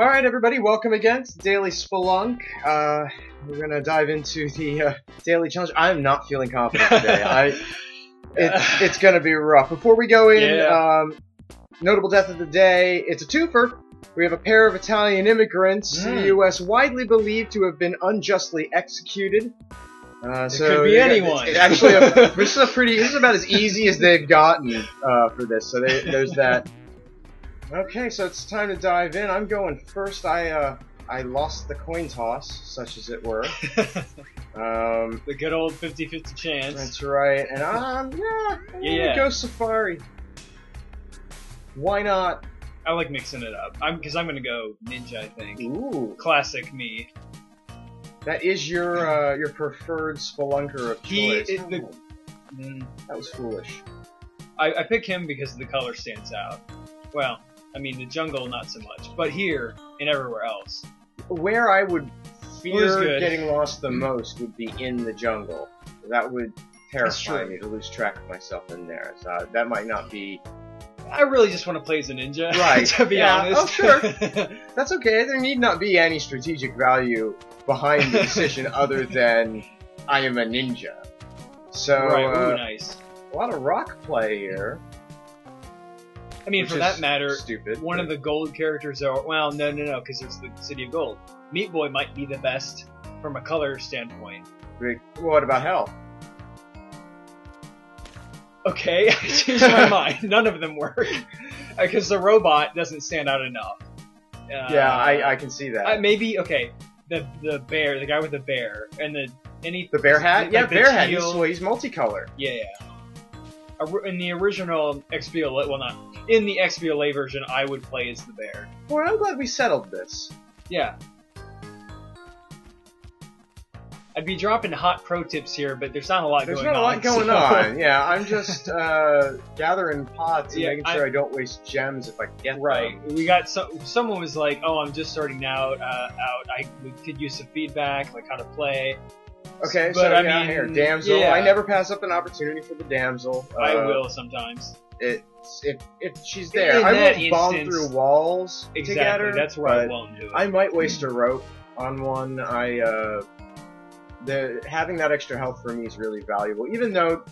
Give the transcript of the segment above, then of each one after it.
Alright everybody, welcome again to Daily Spelunk. We're gonna dive into the daily challenge. I'm not feeling confident today. It's gonna be rough. Before we go in, notable death of the day, it's a twofer. We have a pair of Italian immigrants in the U.S. widely believed to have been unjustly executed. It could be anyone. It's actually this is about as easy as they've gotten for this. So there's that. Okay, so it's time to dive in. I'm going first. I lost the coin toss, such as it were. The good old 50-50 chance. That's right. And I'm gonna go Safari. Why not? I like mixing it up. Because I'm gonna go Ninja, I think. Ooh. Classic me. That is your preferred spelunker of choice. That was foolish. I pick him because the color stands out. Well, I mean, the jungle, not so much. But here and everywhere else. Where I would fear getting lost the most would be in the jungle. That would terrify me to lose track of myself in there. So that might not be... I really just want to play as a ninja, right? To be honest. Oh, sure. That's okay. There need not be any strategic value behind the decision other than I am a ninja. So, right. Ooh, nice. A lot of rock play here. I mean, for that matter, stupid, one of the gold characters are... Well, no, because there's the City of Gold. Meat Boy might be the best from a color standpoint. What about Hell? Okay, I changed my mind. None of them work. Because the robot doesn't stand out enough. Yeah, I can see that. Maybe, okay, the bear, the guy with the bear, and the bear hat? Like yeah, bear hat. He's multicolored. Yeah. In the original XBLA, well, not in the XBLA version, I would play as the bear. Well, I'm glad we settled this. Yeah. I'd be dropping hot pro tips here, but there's not a lot going on. There's not a lot going on. Yeah, I'm just gathering pots and making sure I don't waste gems if I get them. Right. We got someone was like, "Oh, I'm just starting out. I could use some feedback, like how to play." Okay, so I mean, here, damsel. Yeah. I never pass up an opportunity for the damsel. I will sometimes. If she's there, I won't bomb through walls to get her. That's where I won't do it. I might waste a rope on one. Having that extra health for me is really valuable, even though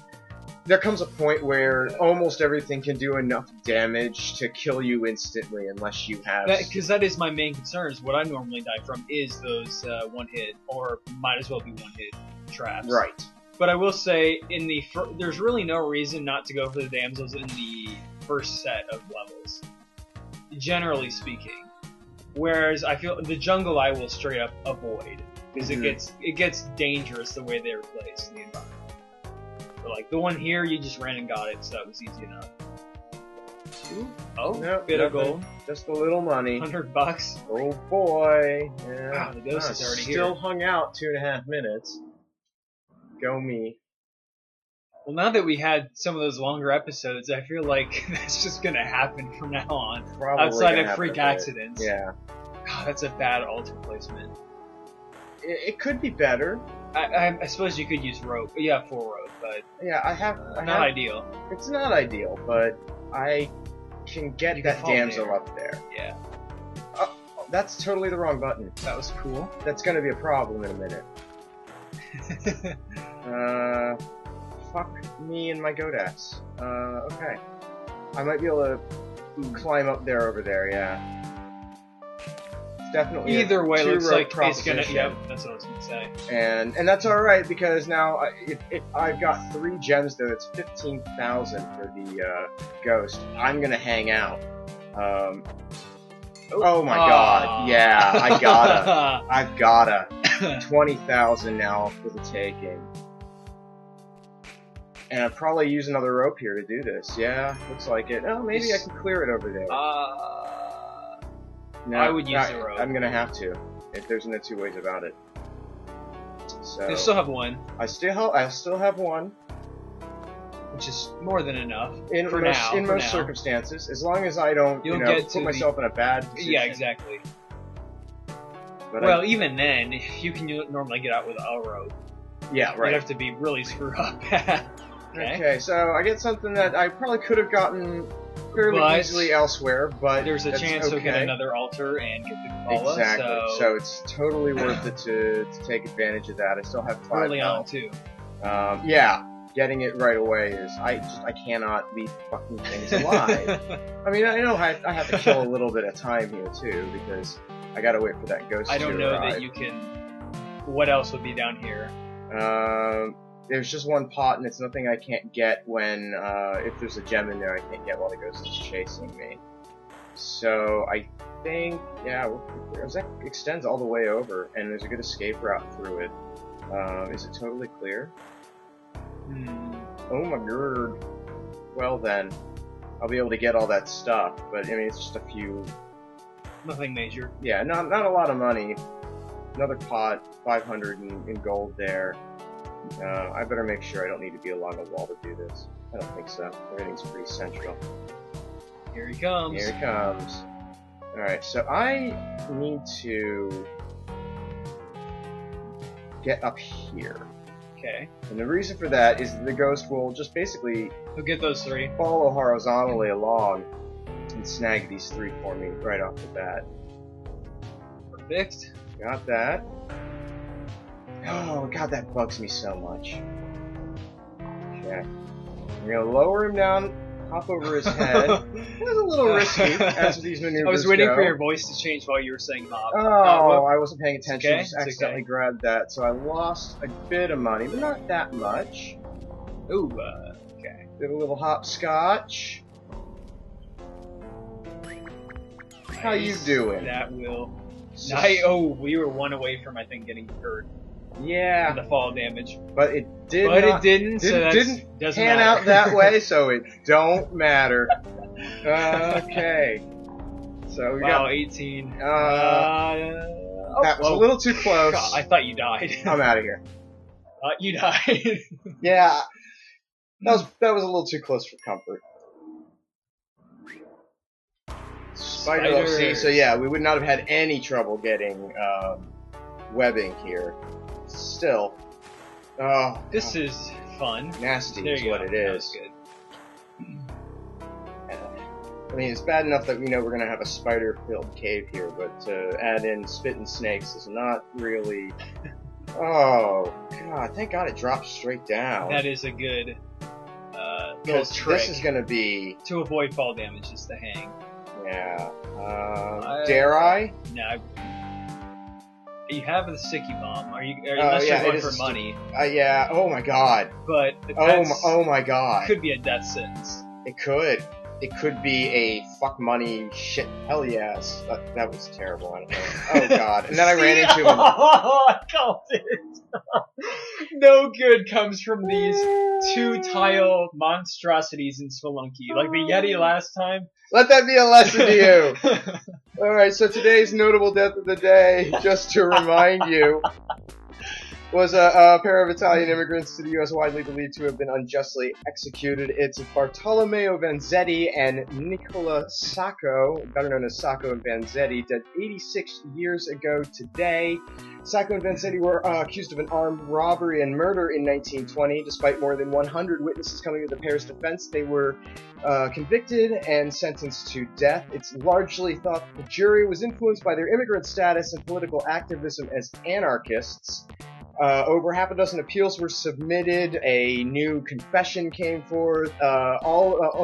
there comes a point where almost everything can do enough damage to kill you instantly unless you have... Because that is my main concern, is what I normally die from is those one-hit, or might as well be one-hit traps. Right. But I will say, there's really no reason not to go for the damsels in the first set of levels, generally speaking. Whereas I feel the jungle I will straight up avoid. Because it gets dangerous the way they replace the environment. But like the one here, you just ran and got it, so that was easy enough. Bit of gold. Just a little money. $100. Oh boy. Yeah. Wow, the ghost is already still hung out 2.5 minutes. Go me. Well, now that we had some of those longer episodes, I feel like that's just gonna happen from now on. Probably outside of freak accidents. Yeah. God, that's a bad altar placement. It could be better. I suppose you could use rope. Yeah, full rope, but yeah, not ideal. It's not ideal, but I can get that damsel up there. Yeah. Oh, that's totally the wrong button. That was cool. That's gonna be a problem in a minute. Fuck me and my Godax. Okay. I might be able to climb up there over there. Yeah. Definitely. Either way, looks like it's gonna. Yeah, that's what I was gonna say. And that's all right because now if I've got 3 gems though, it's 15,000 for the ghost. I'm gonna hang out. Oh my god! Yeah, I've gotta 20,000 now for the taking. And I'd probably use another rope here to do this. Yeah, looks like it. Oh, maybe I can clear it over there. No, I would use the rope. I'm gonna have to, if there's no 2 ways about it. So you still have one. I still have one, which is more than enough in most circumstances. As long as I don't, put myself in a bad position. Yeah, exactly. But even then, you can normally get out with a rope. Yeah, right. You'd have to be really screwed up. Okay, so I get something that I probably could have gotten fairly But easily elsewhere, but there's a that's chance okay. you'll get another altar and get the Kabbalah. Exactly. So it's totally worth it to take advantage of that. I still have 5 early on health. too. Yeah, getting it right away is I cannot leave fucking things alive. I mean, I know I have to kill a little bit of time here too because I gotta wait for that ghost. I don't to know arrive. that you can. What else would be down here? There's just one pot, and it's nothing I can't get when if there's a gem in there, I can't get while the ghost is chasing me. So I think, yeah, that extends all the way over, and there's a good escape route through it. Is it totally clear? Oh my god. Well then, I'll be able to get all that stuff, but I mean, it's just a few. Nothing major. Yeah, not a lot of money. Another pot, 500 in gold there. I better make sure I don't need to be along a wall to do this. I don't think so. Everything's pretty central. Here he comes. Here he comes. Alright, so I need to get up here. Okay. And the reason for that is the ghost will just basically He'll get those 3. follow horizontally along and snag these 3 for me right off the bat. Perfect. Got that. Oh god, that bugs me so much. Okay. I'm gonna lower him down, hop over his head. It was a little risky as these maneuvers I was waiting go. for your voice to change while you were saying hop. Oh, I wasn't paying attention. Okay, Just accidentally grabbed that, so I lost a bit of money, but not that much. Ooh, okay. Did a little hopscotch. How you doing? That will. So- we were 1 away from I think getting hurt. Yeah, The fall damage. but it did But not, it didn't. So that didn't doesn't pan matter. out that way, so it don't matter. Okay. So we Wow, got 18. that was a little too close. God, I thought you died. I'm out of here. You died. Yeah, that was a little too close for comfort. Spider OC, so yeah, we would not have had any trouble getting webbing here. Still, oh, This is fun. nasty There is you what go. it That is. was good. I mean, it's bad enough that we know we're gonna have a spider-filled cave here, but to add in spitting snakes is not really. Oh god! Thank God it dropped straight down. That is a good little Because trick this is gonna be. to avoid fall damage. Is the hang. Yeah. Dare I? No. You have the sticky bomb. Are you? Oh, Unless yeah, you're going it for is money. Yeah. Oh my god. But Oh my god. could be a death sentence. It could. It could be a fuck money shit. Hell yes. That was terrible. I don't know. Oh god. And then I ran into him. Oh, I called it. No good comes from these 2-tile monstrosities in Spelunky. Like the Yeti last time. Let that be a lesson to you. Alright, so today's notable death of the day, just to remind you, was a pair of Italian immigrants to the U.S. widely believed to have been unjustly executed. It's Bartolomeo Vanzetti and Nicola Sacco, better known as Sacco and Vanzetti, dead 86 years ago today. Sacco and Vanzetti were accused of an armed robbery and murder in 1920. Despite more than 100 witnesses coming to the pair's defense, they were convicted and sentenced to death. It's largely thought the jury was influenced by their immigrant status and political activism as anarchists. Over half a dozen appeals were submitted. A new confession came forth.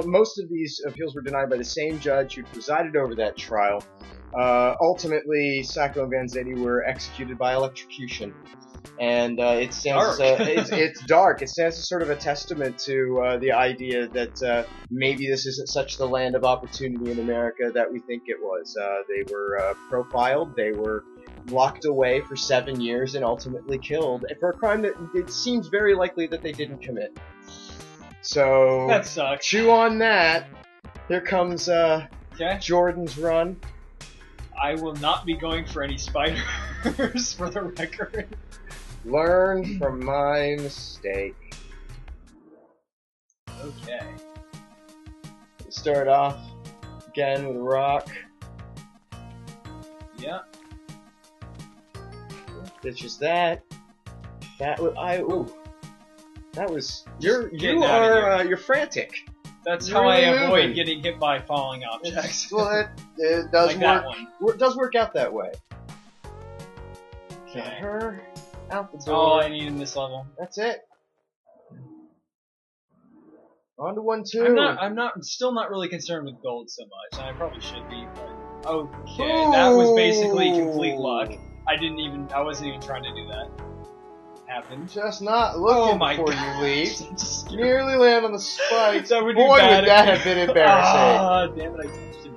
Most of these appeals were denied by the same judge who presided over that trial. Ultimately, Sacco and Vanzetti were executed by electrocution. And it stands it's dark. It stands as sort of a testament to the idea that maybe this isn't such the land of opportunity in America that we think it was. They were profiled. They were locked away for 7 years and ultimately killed for a crime that it seems very likely that they didn't commit. So That sucks. chew on that. Here comes Okay. Jordan's run. I will not be going for any spiders for the record. Learn from my mistake. Okay. Start off again with a rock. Yeah. It's just that. That was Getting you out of are you're frantic. That's You're how I really avoid moving. getting hit by falling objects. Well, it does Like that work. one. It does work out that way. Get Okay. her out the That's door. all I need in this level. That's it. On to 1-2. I'm still not really concerned with gold so much, and I probably should be, but okay, that was basically complete luck. I wasn't even trying to do that. Happened. Just not looking before you leave. Just Nearly land on the spikes. That would be Boy, bad would that have been embarrassing. Ah, damn it, I touched him.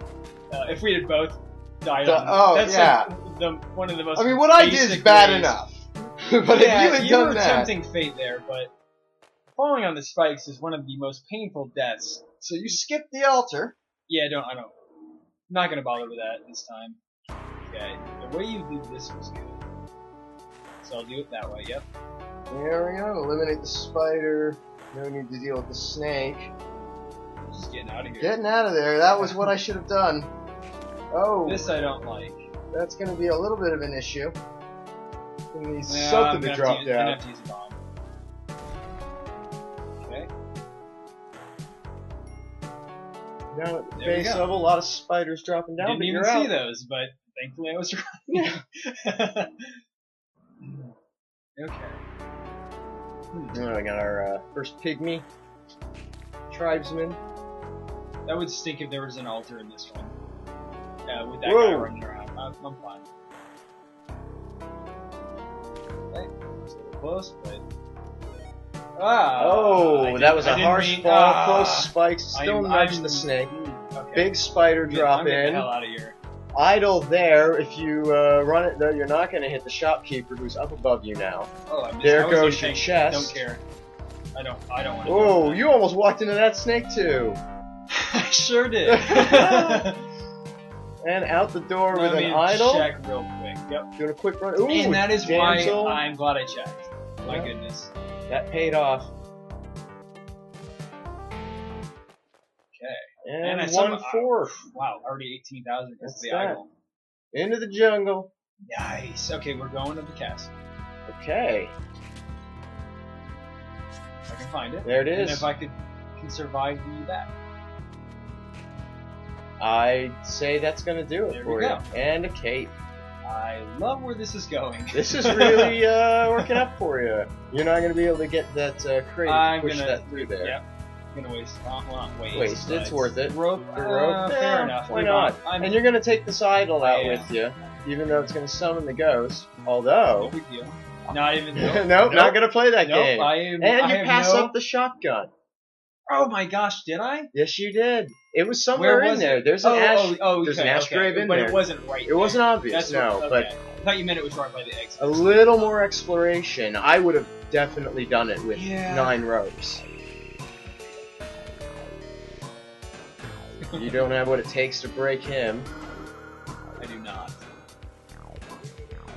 If we had both died on that's like one of the most I mean, what I did is basic bad ways. enough. But Yeah, if you had you done were that... tempting fate there, but falling on the spikes is one of the most painful deaths. So you skipped the altar. Yeah, I don't. I'm not gonna bother with that this time. Okay, the way you did this was good. So I'll do it that way, yep. There we go. Eliminate the spider. No need to deal with the snake. Just getting out of here. Getting out of there. That was what I should have done. Oh. This I don't like. That's going to be a little bit of an issue. It needs Yeah, something to drop I'm down. gonna have to use a bomb. Okay. Down at the There we base go. level, a lot of spiders dropping down, Didn't but even you're see out. those, but thankfully I was right. Yeah. Okay. Oh, we got our first pygmy tribesman. That would stink if there was an altar in this one. With that Whoa. guy running around. I'm fine. Okay. It's a little close, but. Ah! Oh, that was a harsh fall. Close spikes. Still nudged I'm- the snake. Okay. Big spider drop I'm getting in. the hell out of here. Idle there. If you run it though, you're not going to hit the shopkeeper who's up above you now. Oh, I missed. There I wasn't goes even your thinking. chest. Don't care. I don't want to. Oh, you almost walked into that snake too. I sure did. And out the door with Let an me idol. check real quick. Yep. Doing a quick run. Ooh, And that is damsel. why I'm glad I checked. My Yeah. goodness. That paid off. Okay. And I saw 1-4. Wow, already 18,000 because of What's the that? idol. Into the jungle. Nice. Okay, we're going to the castle. Okay. If I can find it. There it And is. if I can survive the bat. I'd say that's going to do it There for we you. go. And a cape. I love where this is going. This is really working up for you. You're not going to be able to get that crate I'm push gonna- that through there. Yep. I'm gonna waste. Well, not waste. Waste, it's but worth it. Rope. The rope? Fair Yeah, enough. why Leave not? on. And you're going to take this idol out Yeah. with you, even though it's going to summon the ghost. No Although, big deal. Not even. nope, not going to play that Nope, game. I am. And I you have pass no... up the shotgun. Oh my gosh, did I? Yes, you did. It was somewhere Where in was there. it? There's an there's an okay, ash grave in but there. it wasn't right. It wasn't obvious, That's no, what, but okay. I thought you meant it was right by the exit. a little more exploration. I would have definitely done it with Yeah. 9 ropes. You don't have what it takes to break him, I do not.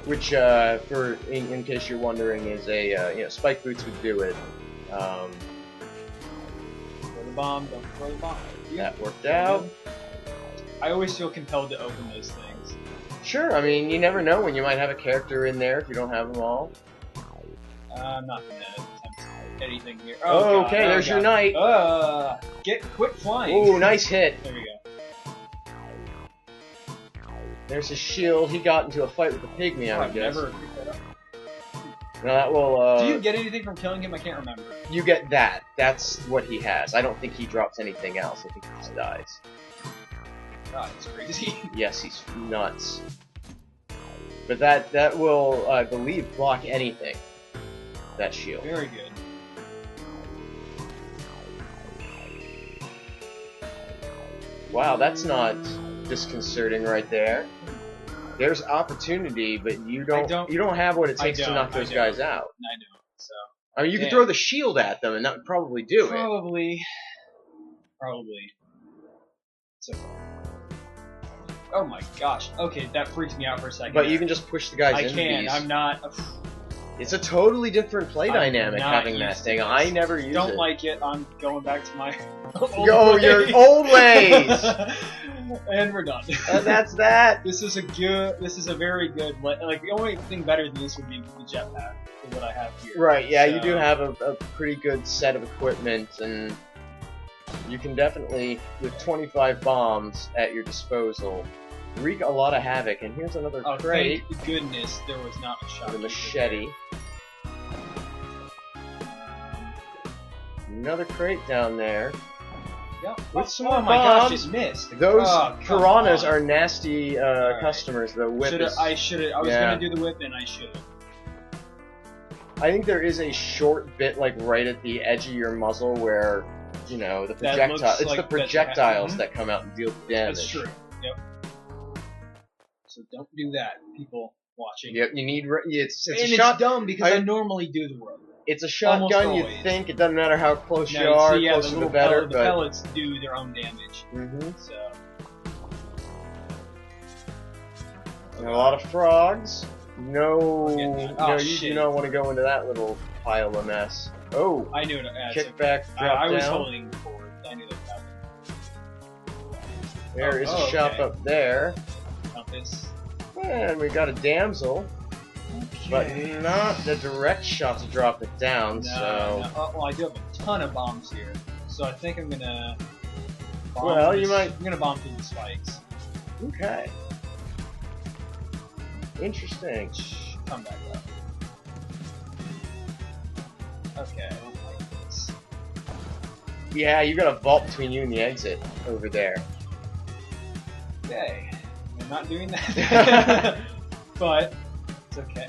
which, in case you're wondering, is a spike boots would do it. Throw the bomb. Don't throw the bomb. That worked out. I always feel compelled to open those things. Sure, I mean, you never know when you might have a character in there if you don't have them all. I'm not gonna attempt anything here. Oh, God, okay, there's your knight. Quit flying. Ooh, nice hit. There we go. There's his shield. He got into a fight with the pygmy, I I've guess. never picked that up. Now that will, Do you get anything from killing him? I can't remember. you get that. That's what he has. I don't think he drops anything else. I think he just dies. God, it's crazy. Yes, he's nuts. But that will, I believe, block anything. That shield. Very good. Wow, that's not disconcerting right there. There's opportunity, but you don't have what it takes to knock those guys out. I don't. So I mean, you could Yeah. throw the shield at them, and that would probably do it. probably. So. Oh my gosh. Okay, that freaked me out for a second. But you can just push the guys I into can. these. I'm not. It's a totally different play I'm dynamic not having that used to thing. this. I never use Don't it. like it. I'm going back to my old Oh, ways. your old ways! And we're done. And that's that. This is a very good. Like the only thing better than this would be the jetpack. Is what I have here. Right, yeah, you So- do have a pretty good set of equipment, and you can definitely, with 25 bombs at your disposal, wreak a lot of havoc. And here's another crate. Thank goodness there was not a shot. With a machete. Another crate down there. Yep. With some oh more my bombs. gosh, it missed. Those piranhas on. are nasty customers. The whip is... I was gonna do the whip and I should have. I think there is a short bit, like, right at the edge of your muzzle where, you know, the projectile. It's the projectiles that come out and deal damage. That's true. Yep. So don't do that, people watching. Yep, you need... It's and a it's shot... dumb because I normally do the rope. It's a shotgun, you think. It doesn't matter how close you are. Closer the better. The pellets do their own damage. So. And a lot of frogs. No, you don't want to go into that little pile of mess. Oh, I knew it. Kick back, drop I was down. holding forward. I knew that happened. There is a shop up there. Compass. And we got a damsel. But not the direct shot to drop it down, No. Well, I do have a ton of bombs here, so I think I'm gonna. I'm gonna bomb through the spikes. Okay. Interesting. Come back up. Okay, I don't like this. Yeah, you got a vault between you and the exit over there. Okay, I'm not doing that. But it's okay.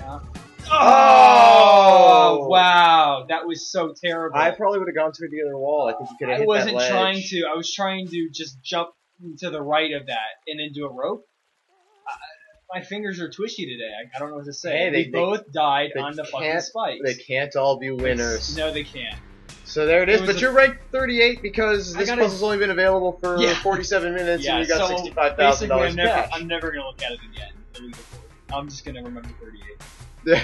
Oh! Wow, that was so terrible. I probably would have gone to the other wall. I think you could have hit that ledge. I wasn't trying to. I was trying to just jump to the right of that and then do a rope. My fingers are twitchy today. I don't know what to say. Hey, they both died on the fucking spikes. They can't all be winners. No, they can't. So there it is. But you're ranked 38 because this puzzle's only been available for 47 minutes and you got $65,000 cash. I'm never going to look at it again. I'm just going to remember 38.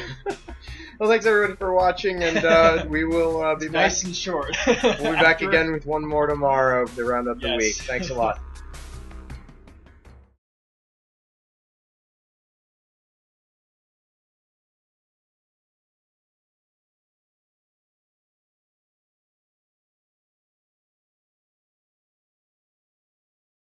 Well, thanks everybody for watching, and we will be back. Nice and short. We'll be back again with one more tomorrow to round up the week. Thanks a lot.